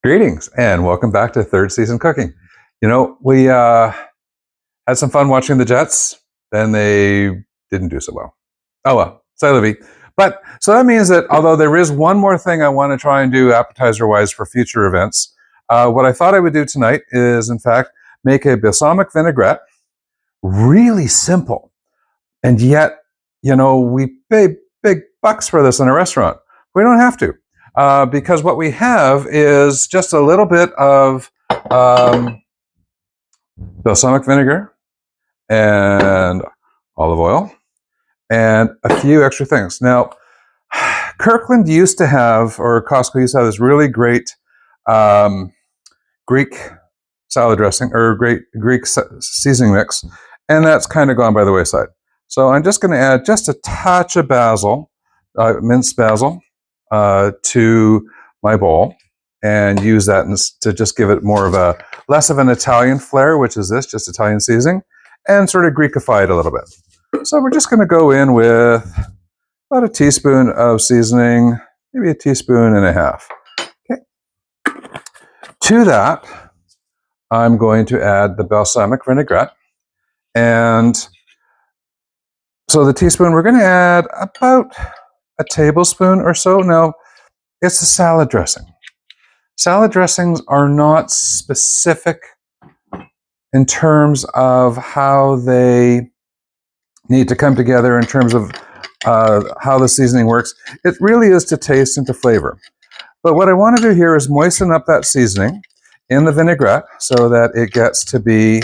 Greetings and welcome back to third season cooking. We had some fun watching the Jets, then they didn't do so well. Oh well, c'est la vie. But so that means that although there is one more thing I want to try and do appetizer wise for future events, what I thought I would do tonight is, in fact, make a balsamic vinaigrette. Really simple, and yet, we pay big bucks for this in a restaurant. We don't have to. Because what we have is just a little bit of balsamic vinegar and olive oil and a few extra things. Now, Kirkland used to have, or Costco used to have, this really great Greek salad dressing or great Greek seasoning mix, and that's kind of gone by the wayside. So I'm just going to add just a touch of basil, minced basil, to my bowl and use that to just give it more of a less of an Italian flair, which is this, just Italian seasoning, and sort of Greekify it a little bit. So we're just going to go in with about a teaspoon of seasoning, maybe a teaspoon and a half. Okay. To that, I'm going to add the balsamic vinaigrette. And so the teaspoon, we're going to add about a tablespoon or so. Now, it's a salad dressing. Salad dressings are not specific in terms of how they need to come together in terms of how the seasoning works. It really is to taste and to flavor. But what I want to do here is moisten up that seasoning in the vinaigrette so that it gets to be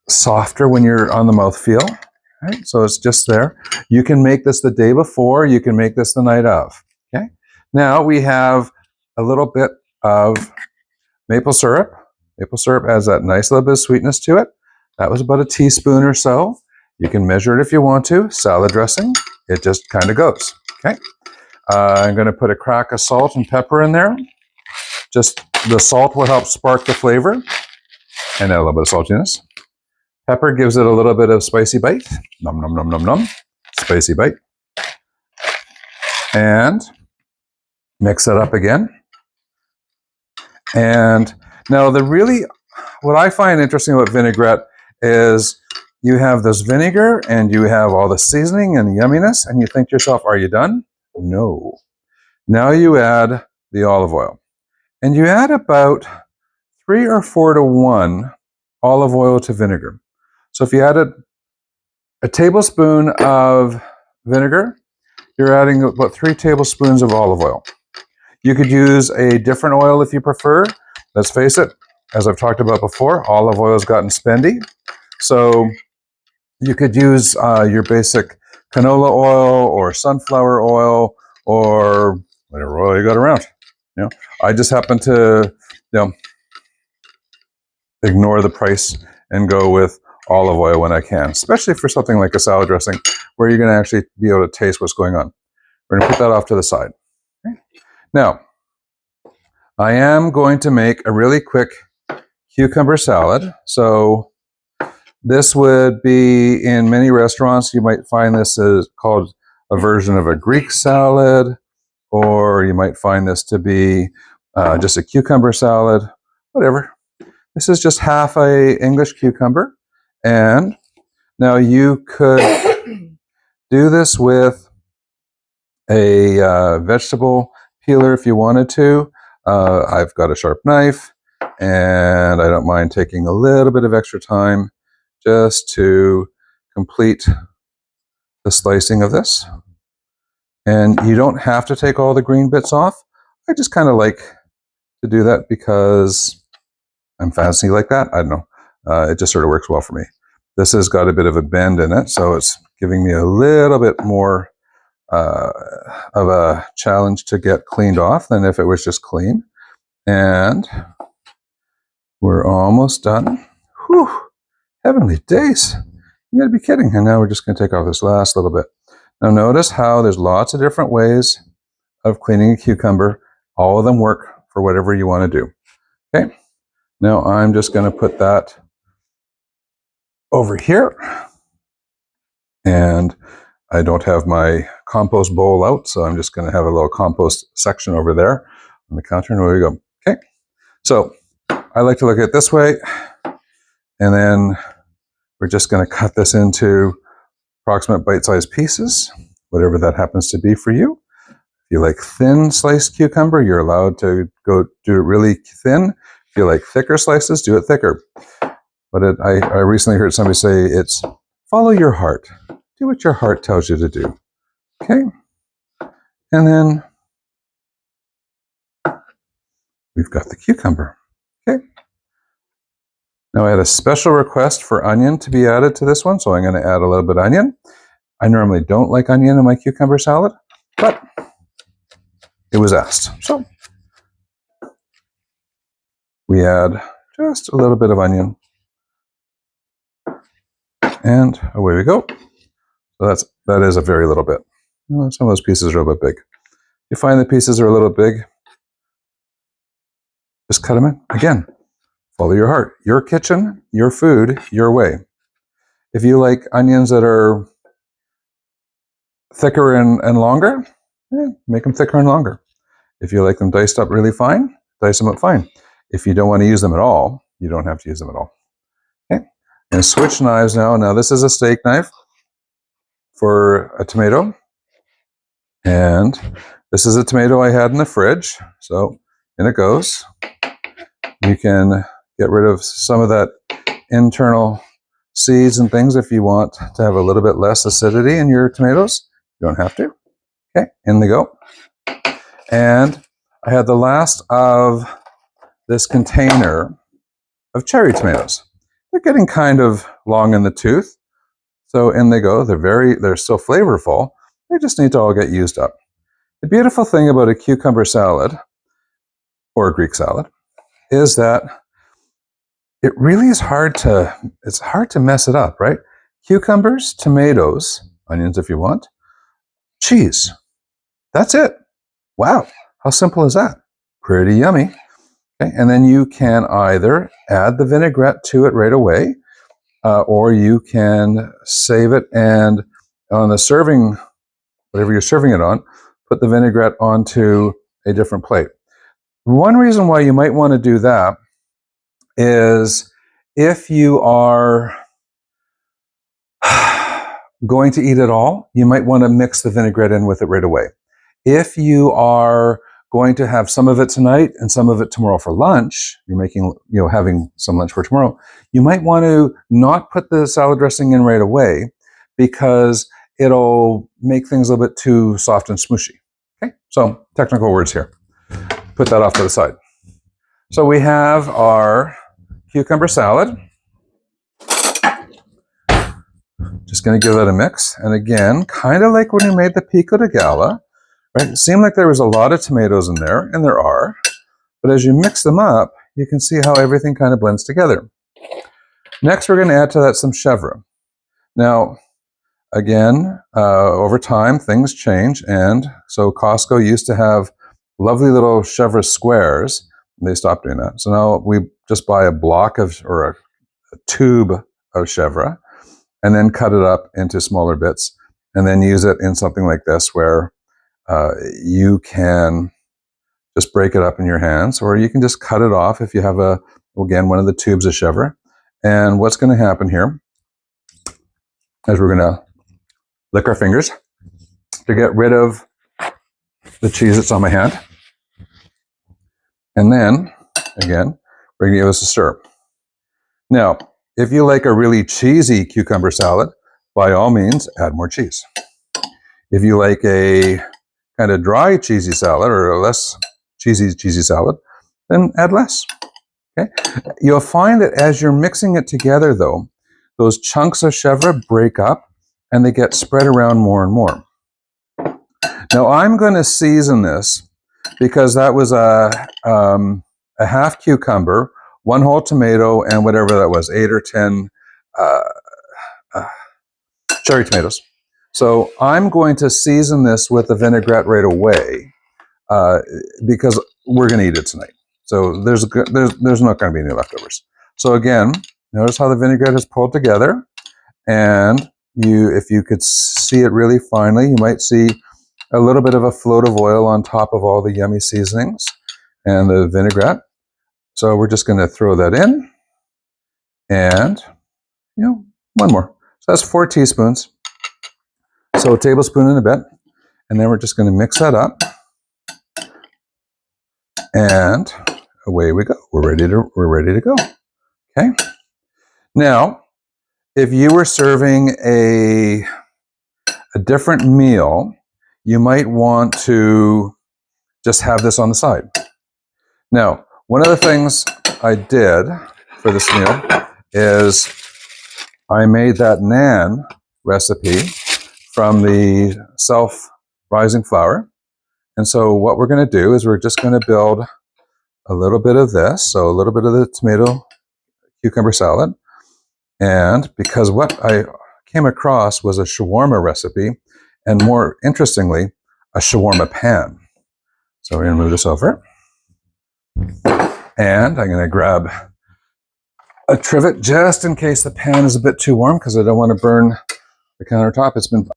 softer when you're on the mouthfeel. Right? So it's just there. You can make this the day before. You can make this the night of. Okay. Now we have a little bit of maple syrup. Maple syrup adds that nice little bit of sweetness to it. That was about a teaspoon or so. You can measure it if you want to. Salad dressing, it just kind of goes. Okay. I'm going to put a crack of salt and pepper in there. Just the salt will help spark the flavor and add a little bit of saltiness. Pepper gives it a little bit of spicy bite. Nom, nom, nom, nom, nom. Spicy bite. And mix it up again. And now what I find interesting about vinaigrette is you have this vinegar and you have all the seasoning and the yumminess, and you think to yourself, are you done? No. Now you add the olive oil. And you add about 3 or 4 to 1 olive oil to vinegar. So if you added a tablespoon of vinegar, you're adding about 3 tablespoons of olive oil. You could use a different oil if you prefer. Let's face it, as I've talked about before, olive oil has gotten spendy. So you could use your basic canola oil or sunflower oil or whatever oil you got around. I just happen to ignore the price and go with olive oil when I can, especially for something like a salad dressing where you're going to actually be able to taste what's going on. We're going to put that off to the side. Okay. Now, I am going to make a really quick cucumber salad. So this would be in many restaurants. You might find this is called a version of a Greek salad, or you might find this to be just a cucumber salad, whatever. This is just half a English cucumber. And now you could do this with a vegetable peeler if you wanted to. I've got a sharp knife, and I don't mind taking a little bit of extra time just to complete the slicing of this. And you don't have to take all the green bits off. I just kind of like to do that because I'm fancy like that. I don't know. It just sort of works well for me. This has got a bit of a bend in it, so it's giving me a little bit more of a challenge to get cleaned off than if it was just clean. And we're almost done. Whew, heavenly days. You gotta be kidding. And now we're just gonna take off this last little bit. Now notice how there's lots of different ways of cleaning a cucumber. All of them work for whatever you want to do. Okay. Now I'm just going to put that over here. And I don't have my compost bowl out, so I'm just going to have a little compost section over there. on the counter, and away we go. Okay, so I like to look at it this way, and then we're just going to cut this into approximate bite-sized pieces, whatever that happens to be for you. If you like thin sliced cucumber, you're allowed to go do it really thin. If you like thicker slices, do it thicker. But I recently heard somebody say it's follow your heart. Do what your heart tells you to do. Okay? And then we've got the cucumber. Okay? Now I had a special request for onion to be added to this one, so I'm going to add a little bit of onion. I normally don't like onion in my cucumber salad, but it was asked. So we add just a little bit of onion. And away we go. So that is a very little bit. Some of those pieces are a little bit big. You find the pieces are a little big, just cut them in. Again, follow your heart. Your kitchen, your food, your way. If you like onions that are thicker and longer, make them thicker and longer. If you like them diced up really fine, dice them up fine. If you don't want to use them at all, you don't have to use them at all. Okay, and switch knives now. Now this is a steak knife for a tomato, and this is a tomato I had in the fridge, so in it goes. You can get rid of some of that internal seeds and things if you want to have a little bit less acidity in your tomatoes. You don't have to. Okay, in they go. And I had the last of this container of cherry tomatoes. They're getting kind of long in the tooth. So in they go. They're still flavorful. They just need to all get used up. The beautiful thing about a cucumber salad or a Greek salad is that it really is it's hard to mess it up, right? Cucumbers, tomatoes, onions if you want, cheese. That's it. Wow, how simple is that? Pretty yummy. Okay, and then you can either add the vinaigrette to it right away, or you can save it and on the serving, whatever you're serving it on, put the vinaigrette onto a different plate. One reason why you might want to do that is if you are going to eat it all, you might want to mix the vinaigrette in with it right away. If you are going to have some of it tonight and some of it tomorrow for lunch, you're having some lunch for tomorrow, you might want to not put the salad dressing in right away because it'll make things a little bit too soft and smooshy. Okay, so technical words here. Put that off to the side. So we have our cucumber salad. Just going to give that a mix. And again, kind of like when we made the pico de gala, right? It seemed like there was a lot of tomatoes in there, and there are. But as you mix them up, you can see how everything kind of blends together. Next, we're going to add to that some chèvre. Now, again, over time, things change. And so Costco used to have lovely little chèvre squares. And they stopped doing that. So now we just buy a block or a tube of chèvre and then cut it up into smaller bits and then use it in something like this where you can just break it up in your hands, or you can just cut it off if you have one of the tubes of chèvre. And what's going to happen here is we're going to lick our fingers to get rid of the cheese that's on my hand. And then, again, we're going to give this a stir. Now, if you like a really cheesy cucumber salad, by all means, add more cheese. If you like a kind of dry cheesy salad or a less cheesy salad, then add less. Okay? You'll find that as you're mixing it together, though, those chunks of chèvre break up and they get spread around more and more. Now, I'm going to season this because that was a half cucumber, 1 whole tomato, and whatever that was, 8 or 10 cherry tomatoes. So I'm going to season this with the vinaigrette right away because we're going to eat it tonight. So there's not going to be any leftovers. So again, notice how the vinaigrette is pulled together, and if you could see it really finely, you might see a little bit of a float of oil on top of all the yummy seasonings. and the vinaigrette. So we're just going to throw that in, and one more. So that's 4 teaspoons. So a tablespoon and a bit, and then we're just going to mix that up, and away we go. We're ready to go. Okay. Now, if you were serving a different meal, you might want to just have this on the side. Now, one of the things I did for this meal is I made that naan recipe from the self-rising flour. And so what we're going to do is we're just going to build a little bit of this, so a little bit of the tomato cucumber salad. And because what I came across was a shawarma recipe, and more interestingly, a shawarma pan. So we're going to move this over. And I'm going to grab a trivet just in case the pan is a bit too warm, because I don't want to burn the countertop. It's been